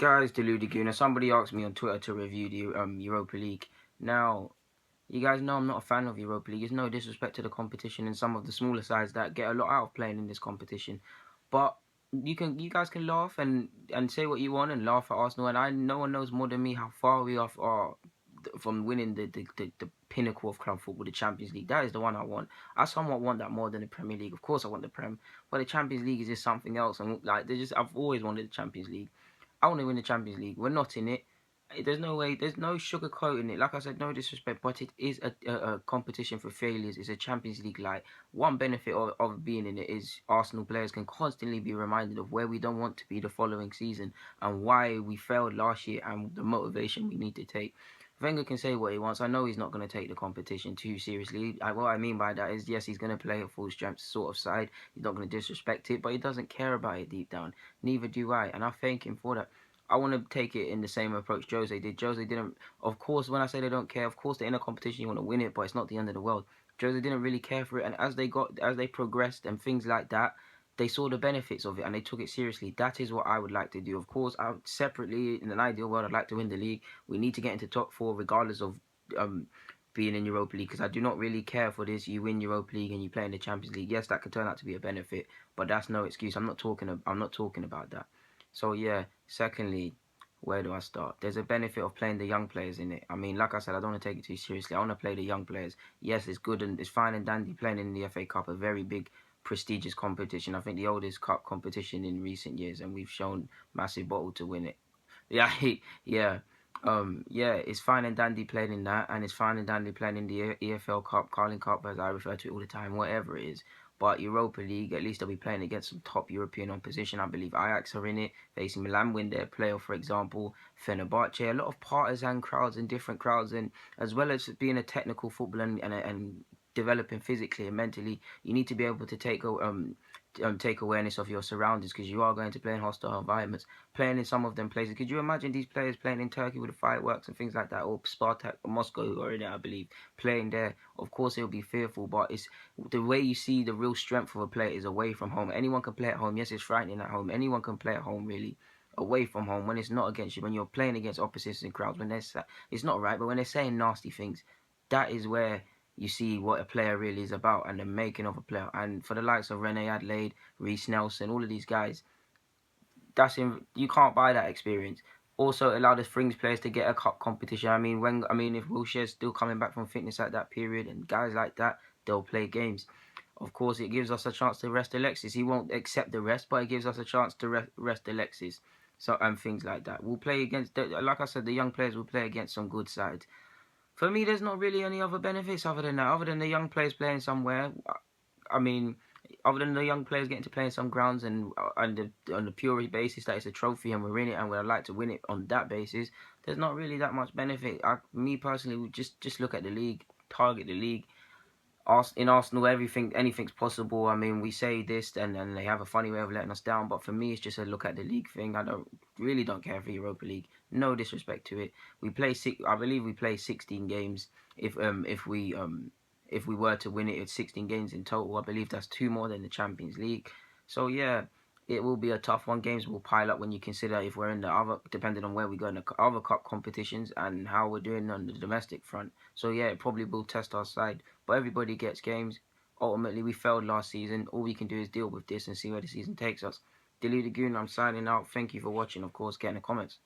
Guys, deluded Guna. Somebody asked me on Twitter to review the Europa League. Now, you guys know I'm not a fan of Europa League. It's no disrespect to the competition and some of the smaller sides that get a lot out of playing in this competition. But you guys can laugh and say what you want and laugh at Arsenal. And no one knows more than me how far we are from winning the pinnacle of club football, the Champions League. That is the one I want. I somewhat want that more than the Premier League. Of course, I want the Prem, but the Champions League is just something else. And like, I've always wanted the Champions League. I want to win the Champions League. We're not in it. There's no way. There's no sugarcoating it. Like I said, no disrespect, but it is a competition for failures. It's a Champions League light. One benefit of being in it is Arsenal players can constantly be reminded of where we don't want to be the following season and why we failed last year and the motivation we need to take. Wenger can say what he wants. I know he's not going to take the competition too seriously. What I mean by that is, yes, he's going to play a full strength sort of side. He's not going to disrespect it, but he doesn't care about it deep down. Neither do I, and I thank him for that. I want to take it in the same approach Jose did. Jose didn't, of course, when I say they don't care, of course they're in a competition, you want to win it, but it's not the end of the world. Jose didn't really care for it, and as they progressed and things like that, they saw the benefits of it and they took it seriously. That is what I would like to do. Of course, separately, in an ideal world, I'd like to win the league. We need to get into top four, regardless of um, being in Europa League, because I do not really care for this. You win Europa League and you play in the Champions League. Yes, that could turn out to be a benefit, but that's no excuse. I'm not talking about that. So yeah. Secondly, where do I start? There's a benefit of playing the young players in it. I mean, like I said, I don't want to take it too seriously. I want to play the young players. Yes, it's good and it's fine and dandy playing in the FA Cup, a very big, prestigious competition. I think the oldest cup competition in recent years, and we've shown massive bottle to win it. Yeah, yeah. Yeah, it's fine and dandy playing in that, and it's fine and dandy playing in the EFL Cup, Carling Cup, as I refer to it all the time, whatever it is. But Europa League, at least they'll be playing against some top European opposition. I believe Ajax are in it, facing Milan, win their playoff, for example. Fenerbahce, a lot of partisan crowds and different crowds, and as well as being a technical football and developing physically and mentally, you need to be able to take awareness of your surroundings because you are going to play in hostile environments. Playing in some of them places, could you imagine these players playing in Turkey with the fireworks and things like that, or Spartak or Moscow who are in it, I believe, playing there? Of course, it'll be fearful, but it's the way you see the real strength of a player is away from home. Anyone can play at home. Yes, it's frightening at home. Anyone can play at home, really. Away from home, when it's not against you, when you're playing against opposition crowds, when it's not right, but when they're saying nasty things, that is where you see what a player really is about and the making of a player. And for the likes of Rene Adelaide, Reece Nelson, all of these guys, you can't buy that experience. Also, it allowed the Springs players to get a cup competition. If Wilshere's still coming back from fitness at that period, and guys like that, they'll play games. Of course, it gives us a chance to rest Alexis. He won't accept the rest, but it gives us a chance to rest Alexis. So and things like that. We'll play against, like I said, the young players will play against some good sides. For me, there's not really any other benefits other than that. Other than the young players playing somewhere, I mean, other than the young players getting to play in some grounds and on the pure basis that it's a trophy and we're in it and we'd like to win it on that basis, there's not really that much benefit. Me personally, would just look at the league, target the league. In Arsenal, anything's possible. I mean, we say this and they have a funny way of letting us down, but for me, it's just a look at the league thing. I don't care for Europa League. No disrespect to it. I believe we play 16 games. If we were to win it, it's 16 games in total. I believe that's two more than the Champions League. So yeah, it will be a tough one. Games will pile up when you consider if we're in the other, depending on where we go in the other cup competitions and how we're doing on the domestic front. So yeah, it probably will test our side. But everybody gets games. Ultimately, we failed last season. All we can do is deal with this and see where the season takes us. Delete the Goon, I'm signing out. Thank you for watching. Of course, get in the comments.